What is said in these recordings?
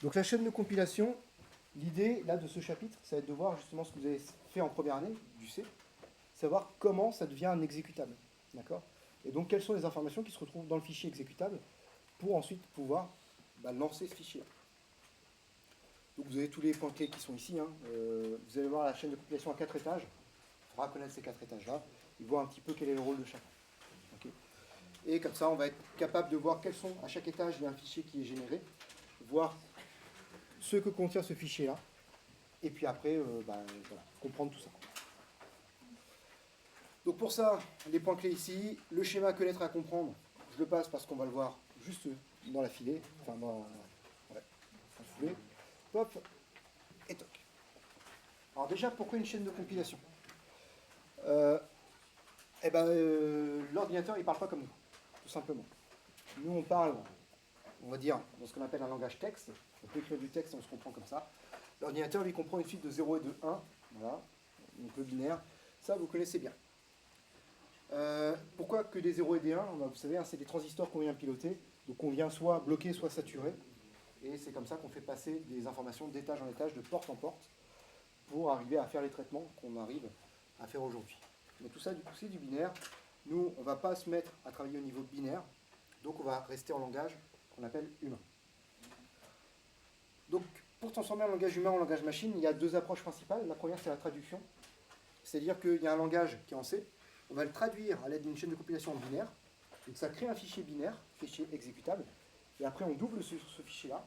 Donc la chaîne de compilation, l'idée là de ce chapitre, ça va être de voir justement ce que vous avez fait en première année du C, savoir comment ça devient un exécutable. D'accord? Et donc quelles sont les informations qui se retrouvent dans le fichier exécutable pour ensuite pouvoir lancer ce fichier-là. Donc vous avez tous les points clés qui sont ici. Hein. Vous allez voir la chaîne de compilation à 4 étages. Il faudra connaître ces 4 étages-là et voir un petit peu quel est le rôle de chacun. Okay. Et comme ça, on va être capable de voir quels sont, à chaque étage, il y a un fichier qui est généré, voir ce que contient ce fichier-là, et puis après, voilà, comprendre tout ça. Donc pour ça, les points clés ici, le schéma à connaître et à comprendre, je le passe parce qu'on va le voir juste dans la filée, enfin dans la foulée. Hop, et toc. Alors déjà, pourquoi une chaîne de compilation? L'ordinateur, il ne parle pas comme nous, tout simplement. Nous, on parle, on va dire, dans ce qu'on appelle un langage texte. On peut écrire du texte, on se comprend comme ça. L'ordinateur, lui, comprend une suite de 0 et de 1. Voilà, donc le binaire. Ça, vous connaissez bien. Pourquoi que des 0 et des 1? Vous savez, hein, c'est des transistors qu'on vient piloter. Donc on vient soit bloquer, soit saturer. Et c'est comme ça qu'on fait passer des informations d'étage en étage, de porte en porte, pour arriver à faire les traitements qu'on arrive à faire aujourd'hui. Mais tout ça, du coup, c'est du binaire. Nous, on ne va pas se mettre à travailler au niveau binaire. Donc on va rester en langage qu'on appelle humain. Donc pour transformer un langage humain en langage machine, il y a deux approches principales. La première, c'est la traduction. C'est-à-dire qu'il y a un langage qui est en C. On va le traduire à l'aide d'une chaîne de compilation en binaire. Donc ça crée un fichier binaire, fichier exécutable. Et après, on double sur ce fichier-là.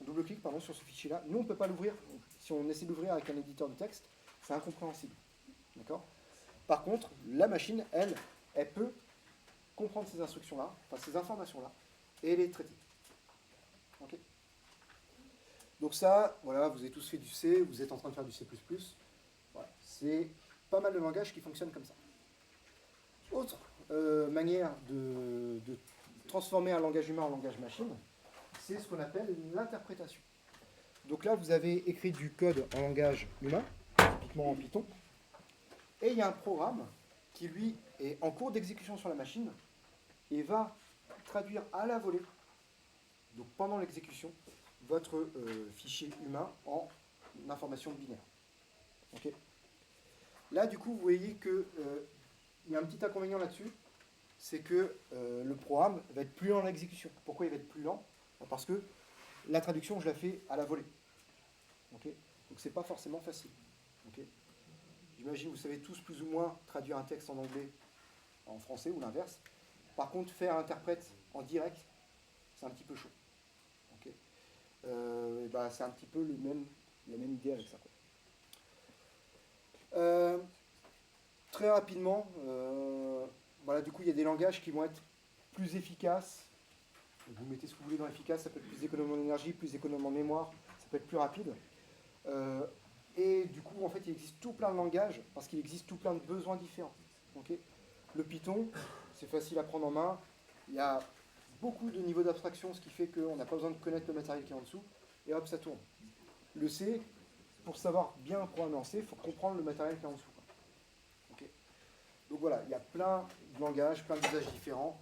On double-clique sur ce fichier-là. Nous, on ne peut pas l'ouvrir. Si on essaie d'ouvrir avec un éditeur de texte, c'est incompréhensible. D'accord? Par contre, la machine, elle peut comprendre ces instructions-là, enfin ces informations-là, et les traiter. Okay. Donc ça, voilà, vous avez tous fait du C, vous êtes en train de faire du C++. Voilà. C'est pas mal de langages qui fonctionnent comme ça. Autre manière de transformer un langage humain en langage machine, c'est ce qu'on appelle l'interprétation. Donc là, vous avez écrit du code en langage humain, typiquement en Python, et il y a un programme qui, lui, est en cours d'exécution sur la machine et va traduire à la volée, donc pendant l'exécution, votre fichier humain en information binaire. Okay. Là, du coup, vous voyez qu'il y a un petit inconvénient là-dessus, c'est que le programme va être plus lent à l'exécution. Pourquoi il va être plus lent? Parce que la traduction, je la fais à la volée. Okay. Donc, ce n'est pas forcément facile. Okay. J'imagine, vous savez tous plus ou moins traduire un texte en anglais en français ou l'inverse. Par contre, faire interprète en direct, c'est un petit peu chaud. Okay. C'est un petit peu la même idée avec ça. Très rapidement, voilà, du coup, il y a des langages qui vont être plus efficaces. Vous mettez ce que vous voulez dans efficace, ça peut être plus économe en énergie, plus économe en mémoire, ça peut être plus rapide. Et du coup, en fait, il existe tout plein de langages parce qu'il existe tout plein de besoins différents. Okay. Le Python, c'est facile à prendre en main. Il y a beaucoup de niveaux d'abstraction, ce qui fait qu'on n'a pas besoin de connaître le matériel qui est en dessous, et hop, ça tourne. Le C, pour savoir bien programmer en C, il faut comprendre le matériel qui est en dessous. Okay. Donc voilà, il y a plein de langages, plein d'usages différents.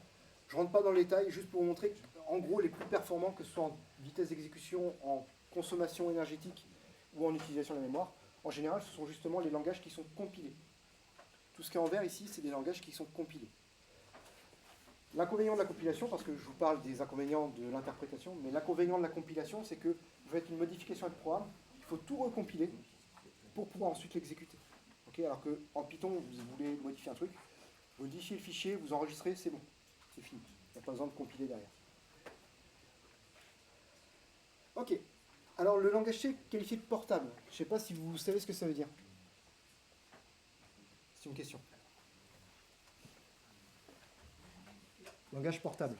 Je ne rentre pas dans le détail, juste pour vous montrer qu'en gros, les plus performants, que ce soit en vitesse d'exécution, en consommation énergétique ou en utilisation de la mémoire, en général, ce sont justement les langages qui sont compilés. Tout ce qui est en vert ici, c'est des langages qui sont compilés. L'inconvénient de la compilation, parce que je vous parle des inconvénients de l'interprétation, mais l'inconvénient de la compilation, c'est que vous faites une modification avec le programme, il faut tout recompiler pour pouvoir ensuite l'exécuter. Okay, alors qu'en Python, vous voulez modifier un truc, vous modifiez le fichier, vous enregistrez, c'est bon, c'est fini. Il n'y a pas besoin de compiler derrière. Ok, alors le langage C qualifié de portable, je ne sais pas si vous savez ce que ça veut dire. C'est une question. Langage portable.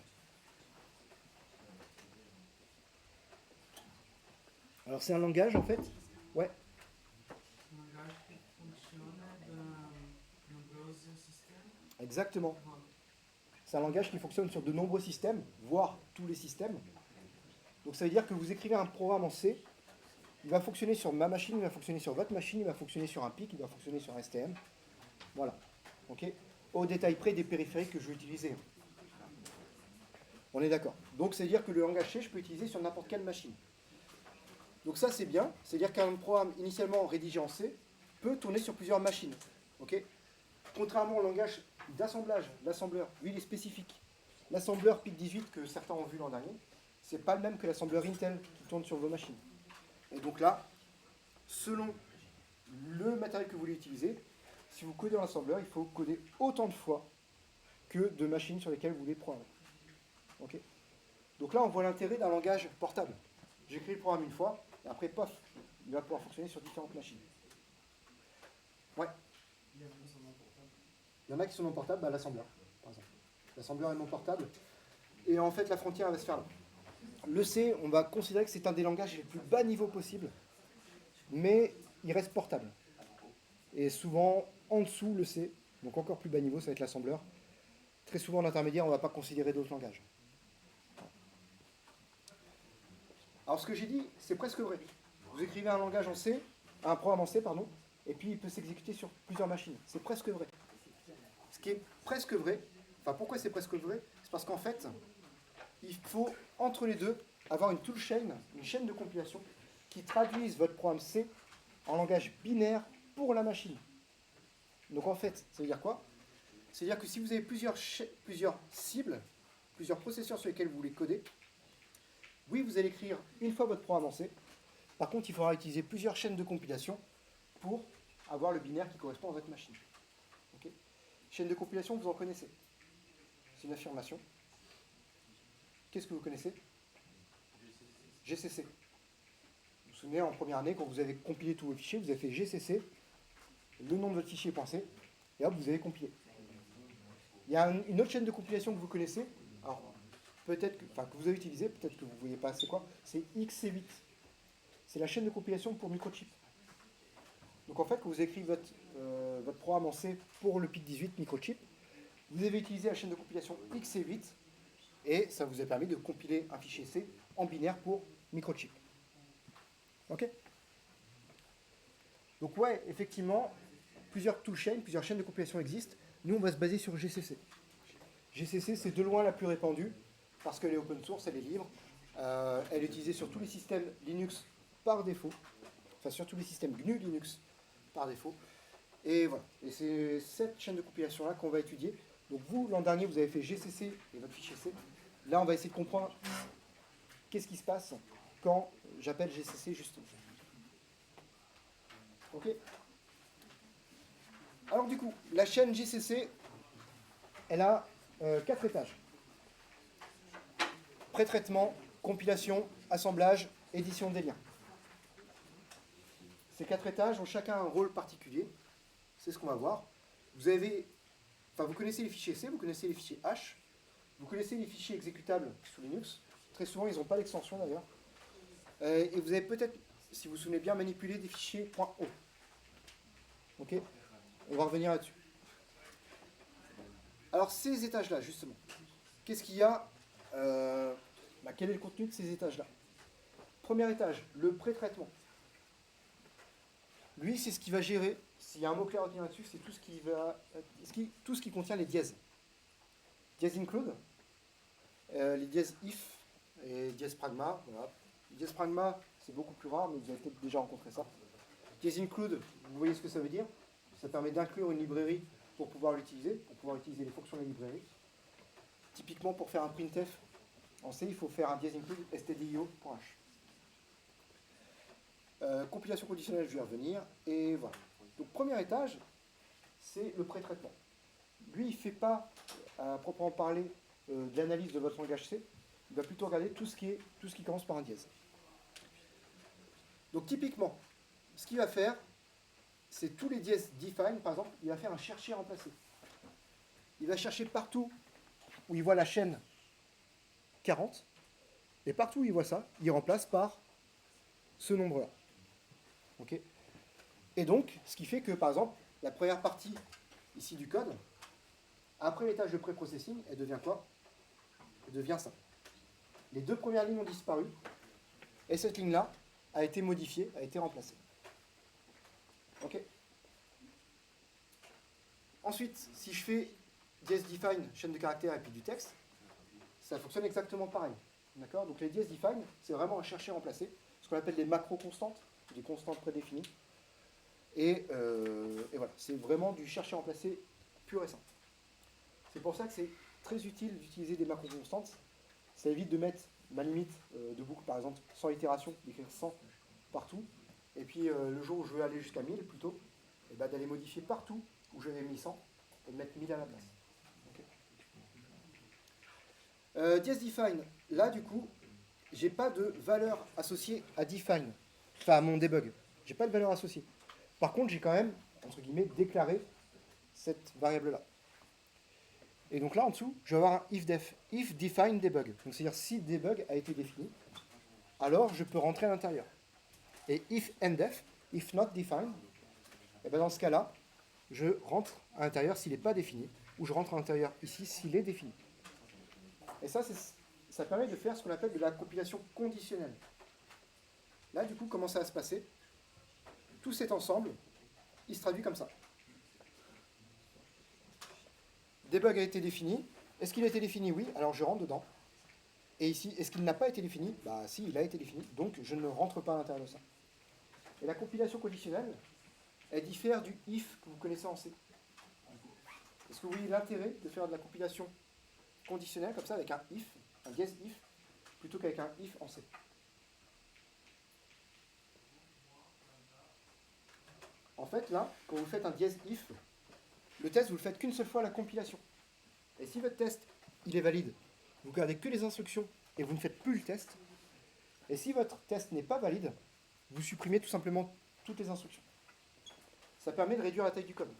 Alors c'est un langage en fait. Ouais. Un langage qui fonctionne dans nombreux systèmes. Exactement. C'est un langage qui fonctionne sur de nombreux systèmes, voire tous les systèmes. Donc ça veut dire que vous écrivez un programme en C, il va fonctionner sur ma machine, il va fonctionner sur votre machine, il va fonctionner sur un PIC, il va fonctionner sur un STM. Voilà. Okay. Au détail près des périphériques que je vais utiliser. On est d'accord. Donc ça veut dire que le langage C, je peux utiliser sur n'importe quelle machine. Donc ça, c'est bien. C'est-à-dire qu'un programme initialement rédigé en C peut tourner sur plusieurs machines. Ok. Contrairement au langage d'assemblage, l'assembleur, lui, il est spécifique. L'assembleur PIC18 que certains ont vu l'an dernier, c'est pas le même que l'assembleur Intel qui tourne sur vos machines. Et donc là, selon le matériel que vous voulez utiliser, si vous codez en assembleur, il faut coder autant de fois que de machines sur lesquelles vous voulez programmer. Okay. Donc là, on voit l'intérêt d'un langage portable. J'écris le programme une fois, et après, pof, il va pouvoir fonctionner sur différentes machines. Ouais. Il y en a qui sont non portables, bah, l'assembleur, par exemple. L'assembleur est non portable, et en fait, la frontière va se faire là. Le C, on va considérer que c'est un des langages les plus bas niveau possible, mais il reste portable. Et souvent, en dessous, le C, donc encore plus bas niveau, ça va être l'assembleur. Très souvent, en intermédiaire, on ne va pas considérer d'autres langages. Alors, ce que j'ai dit, c'est presque vrai. Vous écrivez un langage en C, un programme en C, pardon, et puis il peut s'exécuter sur plusieurs machines. C'est presque vrai. Ce qui est presque vrai, enfin, pourquoi c'est presque vrai? C'est parce qu'en fait, il faut, entre les deux, avoir une toolchain, une chaîne de compilation, qui traduise votre programme C en langage binaire pour la machine. Donc en fait, ça veut dire quoi? C'est-à-dire que si vous avez plusieurs cibles, plusieurs processeurs sur lesquels vous voulez coder, oui, vous allez écrire une fois votre programme en C. Par contre, il faudra utiliser plusieurs chaînes de compilation pour avoir le binaire qui correspond à votre machine. Okay. Chaîne de compilation, vous en connaissez. C'est une affirmation. Qu'est-ce que vous connaissez? GCC. Vous vous souvenez, en première année, quand vous avez compilé tous vos fichiers, vous avez fait GCC, le nom de votre fichier .c, et hop, vous avez compilé. Il y a une autre chaîne de compilation que vous connaissez, alors peut-être que vous avez utilisé, peut-être que vous ne voyez pas c'est quoi, c'est XC8. C'est la chaîne de compilation pour microchip. Donc en fait, quand vous écrivez votre programme en C pour le PIC18 microchip, vous avez utilisé la chaîne de compilation XC8, et ça vous a permis de compiler un fichier C en binaire pour microchip. Ok? Donc ouais, effectivement, plusieurs toolchains, plusieurs chaînes de compilation existent. Nous, on va se baser sur GCC. GCC, c'est de loin la plus répandue, parce qu'elle est open source, elle est libre. Elle est utilisée sur tous les systèmes Linux par défaut, enfin sur tous les systèmes GNU Linux par défaut. Et voilà, et c'est cette chaîne de compilation-là qu'on va étudier. Donc vous, l'an dernier, vous avez fait GCC et votre fichier C. Là, on va essayer de comprendre qu'est-ce qui se passe quand j'appelle GCC justement. Ok. Alors du coup, la chaîne GCC, elle a 4 étages. Pré-traitement, compilation, assemblage, édition des liens. Ces 4 étages ont chacun un rôle particulier. C'est ce qu'on va voir. Vous connaissez les fichiers C, vous connaissez les fichiers H, vous connaissez les fichiers exécutables sous Linux. Très souvent, ils n'ont pas l'extension d'ailleurs. Et vous avez peut-être, si vous vous souvenez bien, manipulé des fichiers .o. Ok. On va revenir là-dessus. Alors, ces étages-là, justement, qu'est-ce qu'il y a quel est le contenu de ces étages-là? Premier étage, le pré-traitement. Lui, c'est ce qui va gérer, s'il y a un mot-clé à retenir là-dessus, c'est tout ce qui contient les dièses. Dièse include, les dièses if et dièse pragma. Voilà. Dièse pragma, c'est beaucoup plus rare, mais vous avez peut-être déjà rencontré ça. Dièse include, vous voyez ce que ça veut dire? Ça permet d'inclure une librairie pour pouvoir l'utiliser, pour pouvoir utiliser les fonctions de la librairie. Typiquement, pour faire un printf en C, il faut faire un dièse include stdio.h. Compilation conditionnelle, je vais y revenir. Et voilà. Donc, premier étage, c'est le pré-traitement. Lui, il ne fait pas, à proprement parler, de l'analyse de votre langage C. Il va plutôt regarder tout ce qui commence par un dièse. Donc, typiquement, ce qu'il va faire, c'est tous les dièses define, par exemple, il va faire un chercher remplacer. Il va chercher partout où il voit la chaîne 40, et partout où il voit ça, il remplace par ce nombre-là. Okay. Et donc, ce qui fait que, par exemple, la première partie ici du code, après l'étage de pré-processing, elle devient quoi? Elle devient ça. Les 2 premières lignes ont disparu, et cette ligne-là a été modifiée, a été remplacée. Ok. Ensuite, si je fais dièse define, chaîne de caractères et puis du texte, ça fonctionne exactement pareil. D'accord? Donc les dièse define, c'est vraiment un chercher remplacer. ce qu'on appelle des macro-constantes, des constantes prédéfinies. Et voilà, c'est vraiment du chercher à remplacer pur et simple. C'est pour ça que c'est très utile d'utiliser des macro-constantes. Ça évite de mettre ma limite de boucle, par exemple, sans itération, d'écrire 100 partout. Et puis le jour où je veux aller jusqu'à 1000 plutôt, et ben, d'aller modifier partout où j'avais mis 100 et de mettre 1000 à la place. Okay. Dièse define, là du coup, j'ai pas de valeur associée à define, enfin à mon debug. J'ai pas de valeur associée. Par contre, j'ai quand même, entre guillemets, déclaré cette variable-là. Et donc là, en dessous, je vais avoir un if define debug. Donc c'est-à-dire si debug a été défini, alors je peux rentrer à l'intérieur. Et if endef, if not defined, et ben dans ce cas-là, je rentre à l'intérieur s'il n'est pas défini, ou je rentre à l'intérieur ici s'il est défini. Et ça permet de faire ce qu'on appelle de la compilation conditionnelle. Là, du coup, comment ça va se passer? Tout cet ensemble, il se traduit comme ça. Debug a été défini. Est-ce qu'il a été défini? Oui, alors je rentre dedans. Et ici, est-ce qu'il n'a pas été défini? Bah si, il a été défini, donc je ne rentre pas à l'intérieur de ça. Et la compilation conditionnelle, elle diffère du if que vous connaissez en C. Est-ce que vous voyez l'intérêt de faire de la compilation conditionnelle comme ça avec un if, un dièse if, plutôt qu'avec un if en C? En fait, là, quand vous faites un dièse if, le test, vous le faites qu'une seule fois à la compilation. Et si votre test, il est valide, vous gardez que les instructions et vous ne faites plus le test. Et si votre test n'est pas valide, vous supprimez tout simplement toutes les instructions. Ça permet de réduire la taille du code.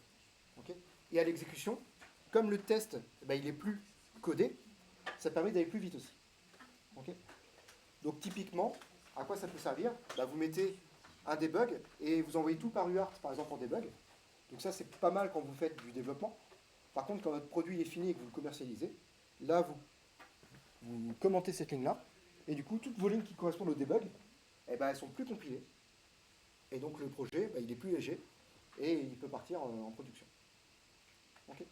Okay. Et à l'exécution, comme le test, il est plus codé, ça permet d'aller plus vite aussi. Okay. Donc typiquement, à quoi ça peut servir? Vous mettez un debug et vous envoyez tout par UART, par exemple, en debug. Donc ça, c'est pas mal quand vous faites du développement. Par contre, quand votre produit est fini et que vous le commercialisez, là, vous commentez cette ligne-là, et du coup, toutes vos lignes qui correspondent au debug, elles sont plus compilées. Et donc, le projet, il est plus léger, et il peut partir en production. Okay.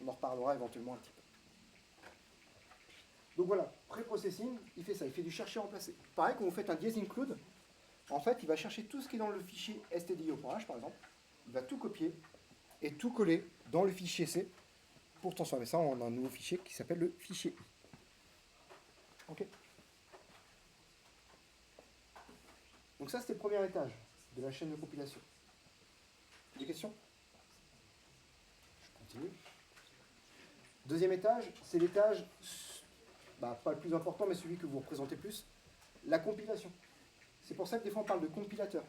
On en reparlera éventuellement un petit peu. Donc voilà, pré-processing, il fait ça, il fait du chercher remplacer. Pareil, quand vous faites un dièse include, en fait, il va chercher tout ce qui est dans le fichier stdio.h, par exemple, il va tout copier et tout coller dans le fichier C pour transformer ça en un nouveau fichier qui s'appelle le fichier I. Ok. Donc ça, c'était le premier étage de la chaîne de compilation. Des questions? Je continue. Deuxième étage, c'est l'étage, pas le plus important, mais celui que vous représentez plus, la compilation. C'est pour ça que des fois on parle de compilateur.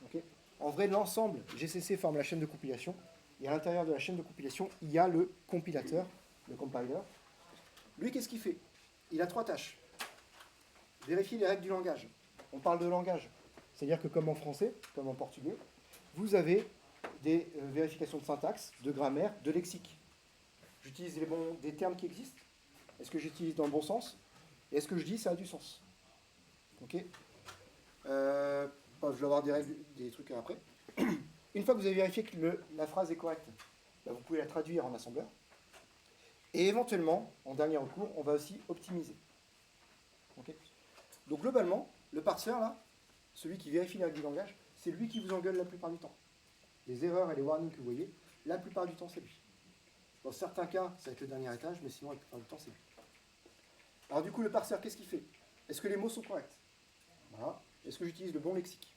Okay. En vrai, l'ensemble GCC forme la chaîne de compilation, et à l'intérieur de la chaîne de compilation, il y a le compilateur, le compiler. Lui, qu'est-ce qu'il fait? Il a 3 tâches. Vérifier les règles du langage. On parle de langage. C'est-à-dire que comme en français, comme en portugais, vous avez des vérifications de syntaxe, de grammaire, de lexique. J'utilise des termes qui existent. Est-ce que j'utilise dans le bon sens? Et est-ce que je dis ça a du sens? Ok. Je vais avoir des règles, des trucs après. Une fois que vous avez vérifié que la phrase est correcte, vous pouvez la traduire en assembleur. Et éventuellement, en dernier recours, on va aussi optimiser. Okay. Donc globalement, le parseur, là, celui qui vérifie les règles du langage, c'est lui qui vous engueule la plupart du temps. Les erreurs et les warnings que vous voyez, la plupart du temps, c'est lui. Dans certains cas, ça va être le dernier étage, mais sinon, la plupart du temps, c'est lui. Alors du coup, le parseur, qu'est-ce qu'il fait? Est-ce que les mots sont corrects? Voilà. Est-ce que j'utilise le bon lexique?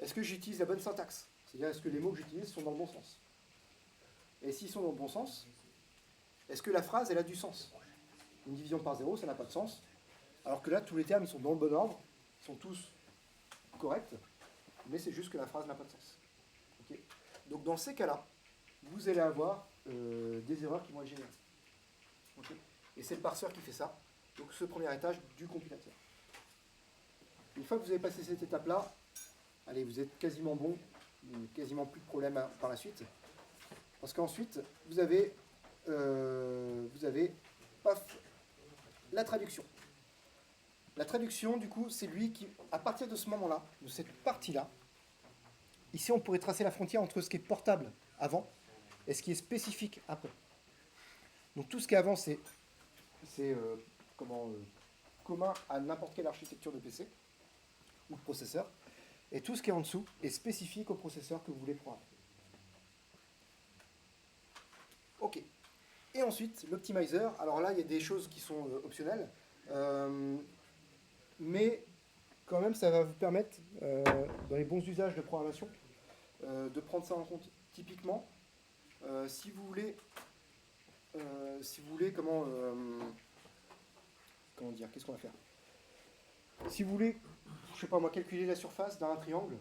Est-ce que j'utilise la bonne syntaxe? C'est-à-dire, est-ce que les mots que j'utilise sont dans le bon sens? Et s'ils sont dans le bon sens, est-ce que la phrase, elle a du sens? Une division par 0, ça n'a pas de sens. Alors que là, tous les termes, ils sont dans le bon ordre, ils sont tous corrects, mais c'est juste que la phrase n'a pas de sens. Okay. Donc dans ces cas-là, vous allez avoir des erreurs qui vont être générées. Okay. Et c'est le parseur qui fait ça. Donc ce premier étage du compilateur. Une fois que vous avez passé cette étape-là, allez, vous êtes quasiment bon, quasiment plus de problème par la suite. Parce qu'ensuite, vous avez la traduction. La traduction, du coup, c'est lui qui, à partir de ce moment-là, de cette partie-là, ici on pourrait tracer la frontière entre ce qui est portable avant et ce qui est spécifique après. Donc tout ce qui est avant, c'est commun à n'importe quelle architecture de PC ou de processeur. Et tout ce qui est en dessous est spécifique au processeur que vous voulez programmer. Ok. Et ensuite, l'optimizer. Alors là, il y a des choses qui sont optionnelles. Mais quand même, ça va vous permettre, dans les bons usages de programmation, de prendre ça en compte. Typiquement, si vous voulez, comment dire, qu'est-ce qu'on va faire? Si vous voulez, je sais pas moi, calculer la surface d'un triangle,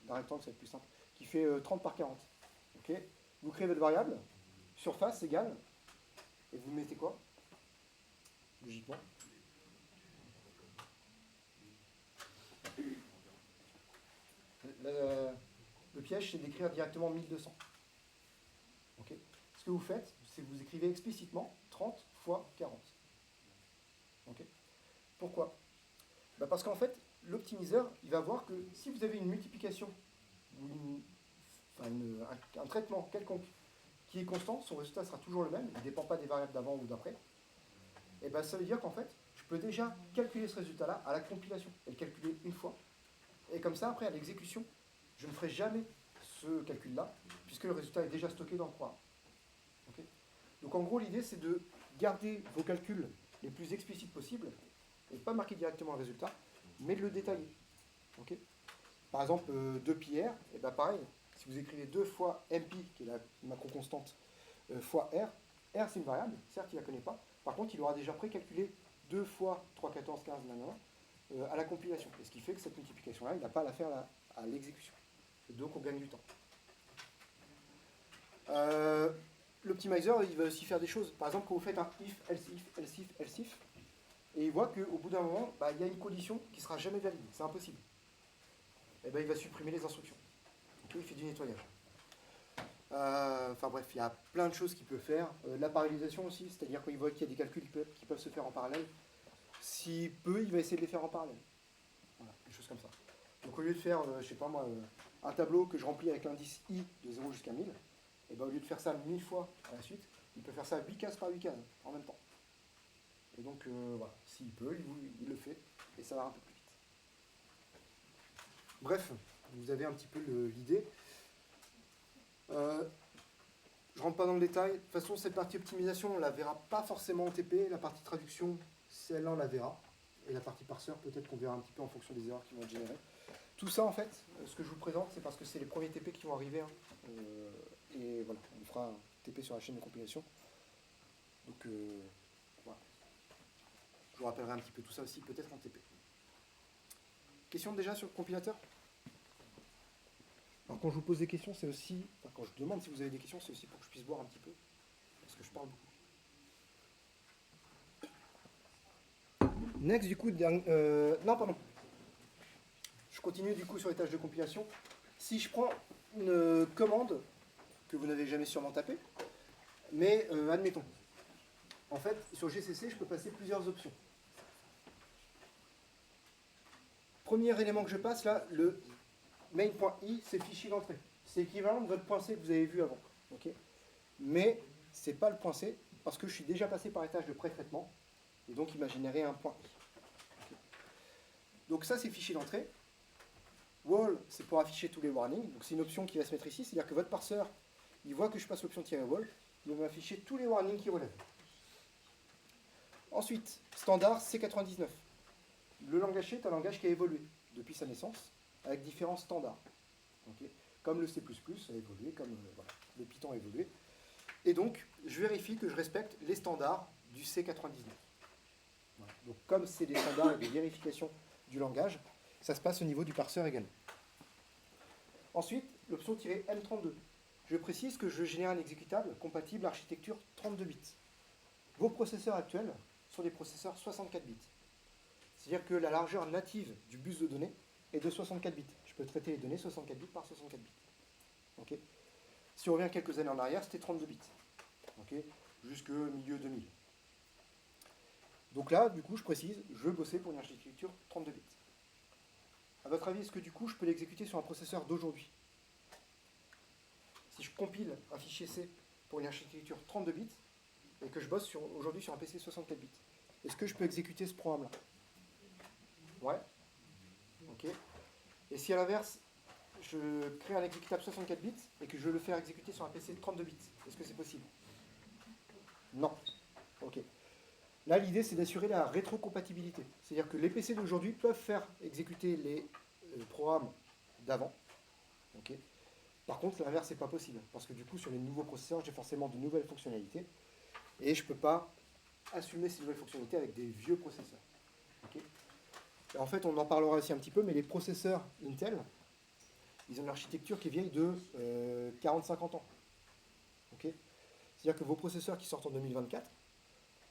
d'un rectangle, c'est plus simple, qui fait 30 par 40. Ok, vous créez votre variable, surface égale, et vous mettez quoi? Logiquement. Le piège, c'est d'écrire directement 1200. Okay. Ce que vous faites, c'est que vous écrivez explicitement 30 fois 40. Okay. Pourquoi? Parce qu'en fait, l'optimiseur, il va voir que si vous avez une multiplication ou un traitement quelconque qui est constant, son résultat sera toujours le même, il ne dépend pas des variables d'avant ou d'après, et ça veut dire qu'en fait, je peux déjà calculer ce résultat-là à la compilation, et le calculer une fois, et comme ça, après, à l'exécution, je ne ferai jamais ce calcul-là, puisque le résultat est déjà stocké dans le programme. Okay. Donc en gros, l'idée, c'est de garder vos calculs les plus explicites possibles, et pas marquer directement le résultat, mais de le détailler. Okay. Par exemple, 2πr, et pareil, si vous écrivez 2 fois mp, qui est la macro-constante, fois r, r c'est une variable, certes il ne la connaît pas, par contre il aura déjà précalculé 2 fois 3, 14, 15, à la compilation. Et ce qui fait que cette multiplication-là, il n'a pas à la faire à l'exécution. Et donc on gagne du temps. L'optimizer, il va aussi faire des choses. Par exemple, quand vous faites un if, else if, else if, else if, et il voit qu'au bout d'un moment, il y a une condition qui ne sera jamais valide. C'est impossible. Et il va supprimer les instructions. Okay, il fait du nettoyage. Enfin bref, il y a plein de choses qu'il peut faire. La parallélisation aussi, c'est-à-dire quand il voit qu'il y a des calculs qui peuvent se faire en parallèle, s'il peut, il va essayer de les faire en parallèle. Voilà, des choses comme ça. Donc au lieu de faire, je sais pas moi, un tableau que je remplis avec l'indice i de 0 jusqu'à 1000, et au lieu de faire ça 1000 fois à la suite, il peut faire ça 8 cases par 8 cases en même temps. Et donc voilà, s'il peut, il le fait, et ça va un peu plus vite. Bref, vous avez un petit peu l'idée. Je ne rentre pas dans le détail. De toute façon, cette partie optimisation, on ne la verra pas forcément en TP. La partie traduction, celle-là, on la verra. Et la partie parseur, peut-être qu'on verra un petit peu en fonction des erreurs qui vont être générées. Tout ça, en fait, ce que je vous présente, c'est parce que c'est les premiers TP qui vont arriver. Et voilà, on fera un TP sur la chaîne de compilation. Donc, voilà. Je vous rappellerai un petit peu tout ça aussi, peut-être en TP. Question déjà sur le compilateur? Alors quand je vous pose des questions, c'est aussi, quand je demande si vous avez des questions, c'est aussi pour que je puisse boire un petit peu, parce que je parle beaucoup. Next, du coup, non, pardon. Je continue du coup sur les tâches de compilation. Si je prends une commande que vous n'avez jamais sûrement tapée, mais admettons, en fait, sur GCC, je peux passer plusieurs options. Premier élément que je passe là, le main.i, c'est le fichier d'entrée. C'est équivalent de votre point C que vous avez vu avant. Okay, mais ce n'est pas le point C, parce que je suis déjà passé par les tâches de pré-traitement, et donc il m'a généré un point I. Okay. Donc ça, c'est le fichier d'entrée. Wall, c'est pour afficher tous les warnings. Donc c'est une option qui va se mettre ici, c'est-à-dire que votre parseur, il voit que je passe l'option "-wall", il va m'afficher tous les warnings qui relèvent. Ensuite, standard C99. Le langage C est un langage qui a évolué depuis sa naissance, avec différents standards. Okay, comme le C++ a évolué, comme voilà, le Python a évolué. Et donc, je vérifie que je respecte les standards du C99. Voilà. Donc, comme c'est des standards de vérification du langage, ça se passe au niveau du parseur également. Ensuite, l'option "-m32". Je précise que je génère un exécutable compatible architecture 32 bits. Vos processeurs actuels sont des processeurs 64 bits. C'est-à-dire que la largeur native du bus de données est de 64 bits. Je peux traiter les données 64 bits par 64 bits. Okay, si on revient quelques années en arrière, c'était 32 bits. Okay, jusque milieu 2000. Donc là, du coup, je précise, je bossais pour une architecture 32 bits. À votre avis, est-ce que du coup, je peux l'exécuter sur un processeur d'aujourd'hui? Si je compile un fichier C pour une architecture 32 bits, et que je bosse aujourd'hui sur un PC 64 bits, est-ce que je peux exécuter ce programme-là? Ouais. Ok. Et si à l'inverse, je crée un exécutable 64 bits et que je veux le faire exécuter sur un PC de 32 bits, est-ce que c'est possible? Non. Ok. Là, l'idée, c'est d'assurer la rétrocompatibilité. C'est-à-dire que les PC d'aujourd'hui peuvent faire exécuter les programmes d'avant. Ok. Par contre, l'inverse, c'est pas possible. Parce que du coup, sur les nouveaux processeurs, j'ai forcément de nouvelles fonctionnalités. Et je ne peux pas assumer ces nouvelles fonctionnalités avec des vieux processeurs. Ok. Et en fait, on en parlera aussi un petit peu, mais les processeurs Intel, ils ont une architecture qui est vieille de 40-50 ans. Ok. C'est-à-dire que vos processeurs qui sortent en 2024,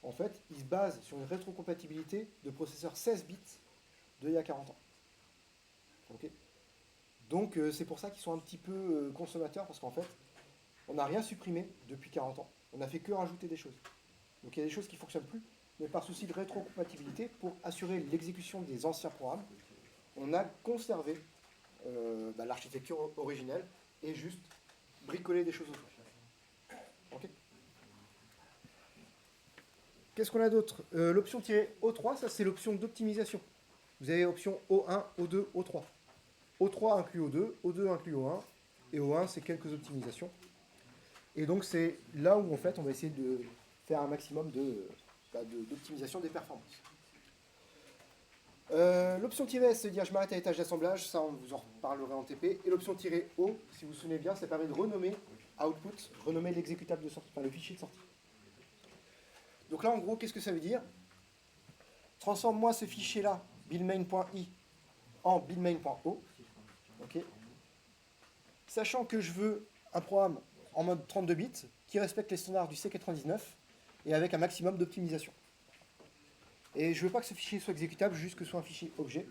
en fait, ils se basent sur une rétrocompatibilité de processeurs 16 bits d'il y a 40 ans. Ok. Donc c'est pour ça qu'ils sont un petit peu consommateurs, parce qu'en fait, on n'a rien supprimé depuis 40 ans. On n'a fait que rajouter des choses. Donc il y a des choses qui ne fonctionnent plus, mais par souci de rétrocompatibilité, pour assurer l'exécution des anciens programmes, on a conservé l'architecture originelle et juste bricoler des choses autour. Okay. Qu'est-ce qu'on a d'autre? L'option -O3, ça c'est l'option d'optimisation. Vous avez option O1, O2, O3. O3 inclut O2, O2 inclut O1, et O1 c'est quelques optimisations. Et donc c'est là où en fait on va essayer de faire un maximum d'optimisation des performances. L'option -S, c'est dire je m'arrête à l'étage d'assemblage, ça on vous en reparlera en TP. Et l'option -O, si vous vous souvenez bien, ça permet de renommer output, renommer l'exécutable de sortie, enfin le fichier de sortie. Donc là en gros, qu'est-ce que ça veut dire? Transforme-moi ce fichier-là, buildmain.i, en buildmain.o. Okay. Sachant que je veux un programme en mode 32 bits qui respecte les standards du C99 et avec un maximum d'optimisation. Et je ne veux pas que ce fichier soit exécutable, juste que ce soit un fichier objet.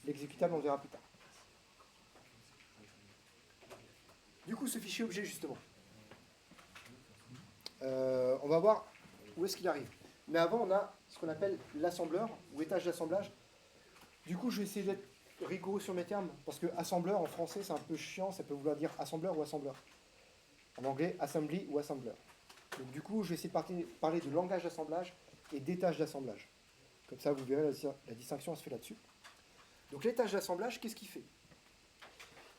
L'exécutable, on verra plus tard. Du coup, ce fichier objet, justement, on va voir où est-ce qu'il arrive. Mais avant, on a ce qu'on appelle l'assembleur, ou étage d'assemblage. Du coup, je vais essayer d'être rigoureux sur mes termes, parce que assembleur, en français, c'est un peu chiant, ça peut vouloir dire assembleur ou assembleur. En anglais, assembly ou assembleur. Donc du coup, je vais essayer de parler de langage d'assemblage et d'étage d'assemblage. Comme ça, vous verrez, la distinction se fait là-dessus. Donc l'étage d'assemblage, qu'est-ce qu'il fait?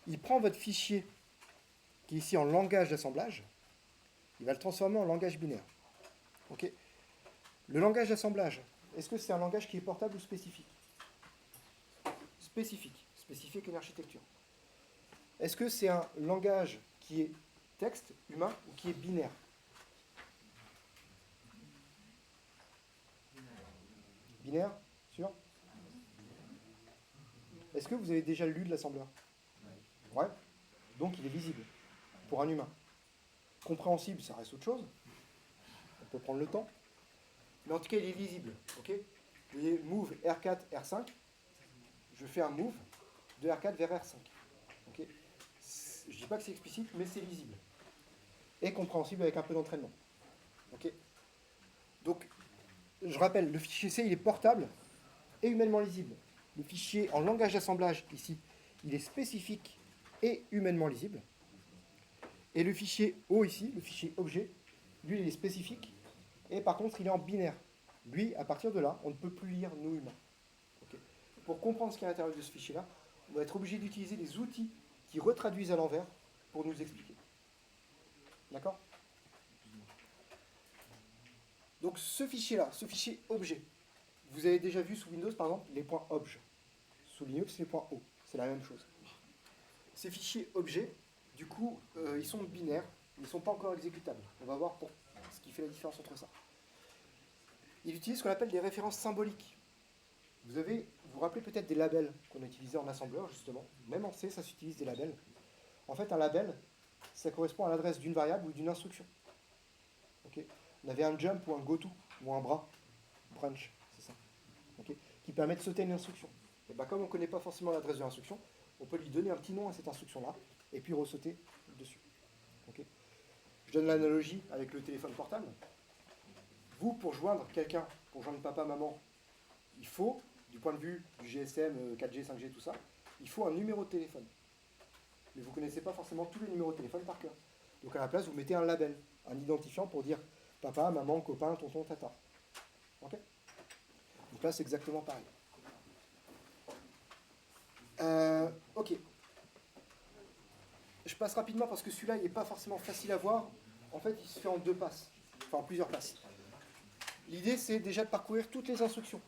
Il prend votre fichier, qui est ici en langage d'assemblage, il va le transformer en langage binaire. Okay. Le langage d'assemblage, est-ce que c'est un langage qui est portable ou spécifique? Spécifique. Spécifique une architecture. Est-ce que c'est un langage qui est texte, humain, ou qui est binaire? Binaire, sûr? Est-ce que vous avez déjà lu de l'assembleur? Ouais. Donc il est visible pour un humain. Compréhensible, ça reste autre chose. On peut prendre le temps. Mais en tout cas, il est lisible. Okay. Vous voyez, move R4, R5. Je fais un move de R4 vers R5. Okay. Je ne dis pas que c'est explicite, mais c'est lisible. Et compréhensible avec un peu d'entraînement. Okay. Donc, je rappelle, le fichier C, il est portable et humainement lisible. Le fichier en langage d'assemblage, ici, il est spécifique et humainement lisible. Et le fichier O, ici, le fichier objet, lui, il est spécifique. Et par contre, il est en binaire. Lui, à partir de là, on ne peut plus lire, nous, humains. Okay. Pour comprendre ce qu'il y a à l'intérieur de ce fichier-là, on va être obligé d'utiliser des outils qui retraduisent à l'envers pour nous expliquer. D'accord? Donc ce fichier-là, ce fichier objet, vous avez déjà vu sous Windows, par exemple, les points obj. Sous Linux, les points O. C'est la même chose. Ces fichiers objets, du coup, ils sont binaires, ils ne sont pas encore exécutables. On va voir ce qui fait la différence entre ça. Il utilise ce qu'on appelle des références symboliques. Vous vous rappelez peut-être des labels qu'on a utilisés en assembleur, justement. Même en C, ça s'utilise des labels. En fait, un label, ça correspond à l'adresse d'une variable ou d'une instruction. Okay. On avait un jump ou un goto, ou un branch, c'est ça, okay, qui permet de sauter une instruction. Et bien, comme on ne connaît pas forcément l'adresse de l'instruction, on peut lui donner un petit nom à cette instruction-là, et puis ressauter dessus. Okay. Je donne l'analogie avec le téléphone portable. Vous, pour joindre quelqu'un, pour joindre papa, maman, il faut, du point de vue du GSM, 4G, 5G, tout ça, il faut un numéro de téléphone. Mais vous ne connaissez pas forcément tous les numéros de téléphone par cœur. Donc à la place, vous mettez un label, un identifiant pour dire papa, maman, copain, tonton, tata. Ok? place exactement pareil. Ok. Je passe rapidement parce que celui-là, il n'est pas forcément facile à voir. En fait, il se fait en deux passes, enfin en plusieurs passes. L'idée, c'est déjà de parcourir toutes les instructions.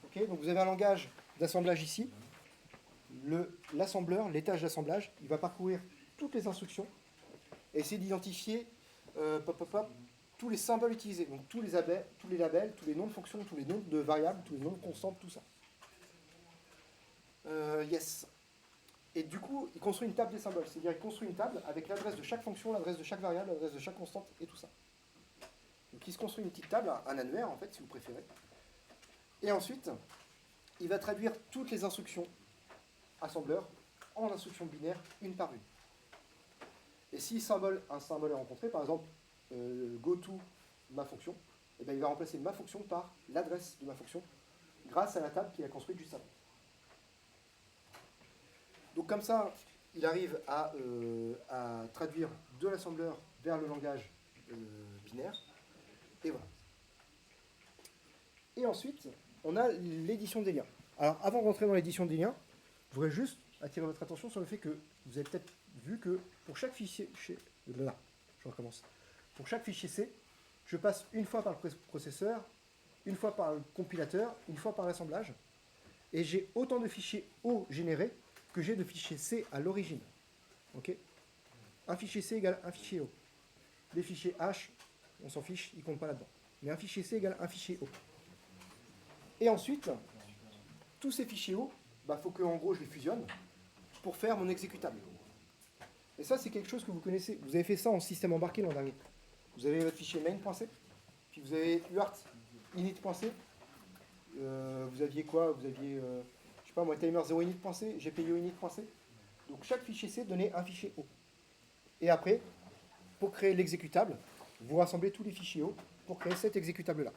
Okay, donc vous avez un langage d'assemblage ici. L'assembleur, l'étage d'assemblage, il va parcourir toutes les instructions et essayer d'identifier tous les symboles utilisés. Donc tous les labels, tous les noms de fonctions, tous les noms de variables, tous les noms de constantes, tout ça. Yes. Et du coup, il construit une table des symboles. C'est-à-dire qu'il construit une table avec l'adresse de chaque fonction, l'adresse de chaque variable, l'adresse de chaque constante et tout ça. Donc il se construit une petite table, un annuaire en fait, si vous préférez. Et ensuite, il va traduire toutes les instructions assembleur en instructions binaires, une par une. Et si un symbole est rencontré, par exemple, goTo ma fonction, et bien il va remplacer ma fonction par l'adresse de ma fonction grâce à la table qu'il a construite juste avant. Donc comme ça, il arrive à traduire de l'assembleur vers le langage binaire. Et voilà. Et ensuite, on a l'édition des liens. Alors avant de rentrer dans l'édition des liens, je voudrais juste attirer votre attention sur le fait que vous avez peut-être vu que pour chaque fichier... Là, je recommence. Pour chaque fichier C, je passe une fois par le processeur, une fois par le compilateur, une fois par l'assemblage. Et j'ai autant de fichiers O générés que j'ai de fichiers C à l'origine. Okay, un fichier C égale un fichier O. Les fichiers H, on s'en fiche, ils ne comptent pas là-dedans. Mais un fichier C égale un fichier O. Et ensuite, tous ces fichiers O, faut que en gros je les fusionne pour faire mon exécutable. Et ça, c'est quelque chose que vous connaissez. Vous avez fait ça en système embarqué l'an dernier. Vous avez votre fichier main.c, puis vous avez UART init.c. Vous aviez quoi? Vous aviez, je sais pas moi, timer 0init.c, GPIO init.c. Donc chaque fichier C donnait un fichier O. Et après, pour créer l'exécutable, vous rassemblez tous les fichiers O pour créer cet exécutable-là.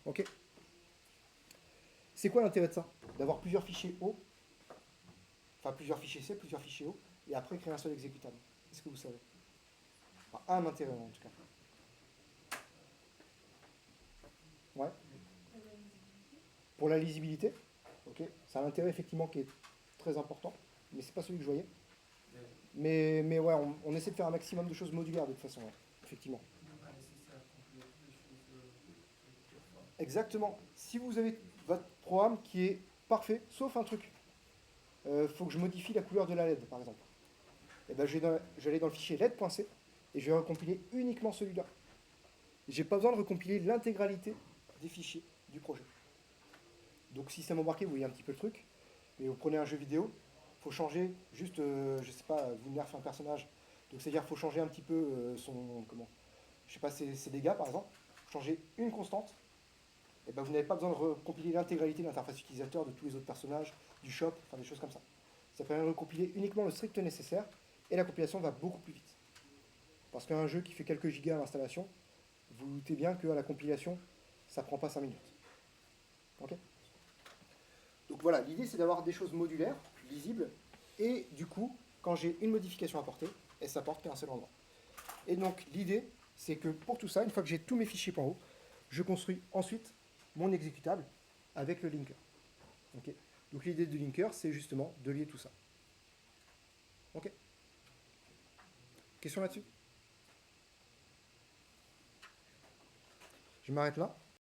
Ok? C'est quoi l'intérêt de ça? D'avoir plusieurs fichiers O, enfin plusieurs fichiers C, plusieurs fichiers O, et après créer un seul exécutable. Est-ce que vous savez? Enfin, un intérêt en tout cas. Ouais. Pour la lisibilité, ok. C'est un intérêt effectivement qui est très important, mais c'est pas celui que je voyais. Mais ouais, on essaie de faire un maximum de choses modulaires de toute façon, ouais, effectivement. Exactement. Si vous avez votre programme qui est parfait, sauf un truc, faut que je modifie la couleur de la LED, par exemple. Et ben, je vais aller dans le fichier LED.c et je vais recompiler uniquement celui-là. J'ai pas besoin de recompiler l'intégralité des fichiers du projet. Donc système embarqué, vous voyez un petit peu le truc, mais vous prenez un jeu vidéo, il faut changer juste, je sais pas, vous nerfez un personnage, donc c'est-à-dire qu'il faut changer un petit peu je sais pas, ses dégâts par exemple, changer une constante, et ben vous n'avez pas besoin de recompiler l'intégralité de l'interface utilisateur de tous les autres personnages, du shop, enfin des choses comme ça. Ça permet de recompiler uniquement le strict nécessaire, et la compilation va beaucoup plus vite. Parce qu'un jeu qui fait quelques gigas à l'installation, vous vous doutez bien qu'à la compilation, ça prend pas 5 minutes. Ok ? Donc voilà, l'idée c'est d'avoir des choses modulaires, lisibles, et du coup, quand j'ai une modification à apporter, elle s'apporte qu'à un seul endroit. Et donc l'idée, c'est que pour tout ça, une fois que j'ai tous mes fichiers .o, je construis ensuite mon exécutable avec le linker. Okay. Donc l'idée du linker, c'est justement de lier tout ça. Ok. Question là-dessus? Je m'arrête là.